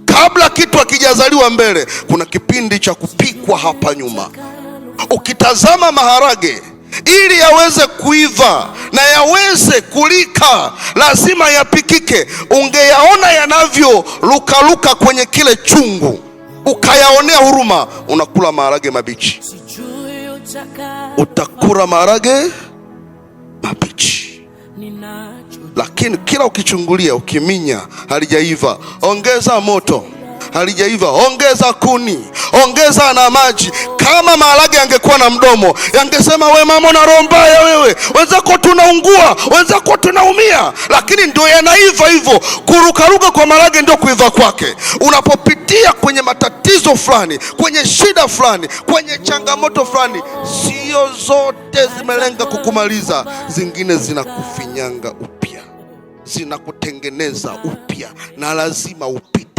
Kabla kitu hakijazaliwa mbele, kuna kipindi cha kupikwa hapa nyuma. Ukitazama maharage, ili yaweze kuiva na yaweze kulika, lazima yapikike. Ungeyaona yanavyo luka kwenye kile chungu, ukayaonea huruma, unakula maharage mabichi. Utakula maharage mabichi. Lakini kila ukichungulia, ukiminya, halijaiva, ongeza moto. Halijaiva, ongeza kuni, ongeza na maji. Kama maharage yangekuwa na mdomo, yangesema we mama una roho mbaya wewe, wenzako tunaungua, wenzako tunaumia. Lakini ndio yanaiva hivyo. Kurukaruka kwa maharage ndio kuiva kwake. Unapopitia kwenye matatizo fulani, kwenye shida fulani, kwenye changamoto fulani, sio zote zimelenga kukumaliza. Zingine zinakufinyanga upya, zinakutengeneza upya, na lazima upite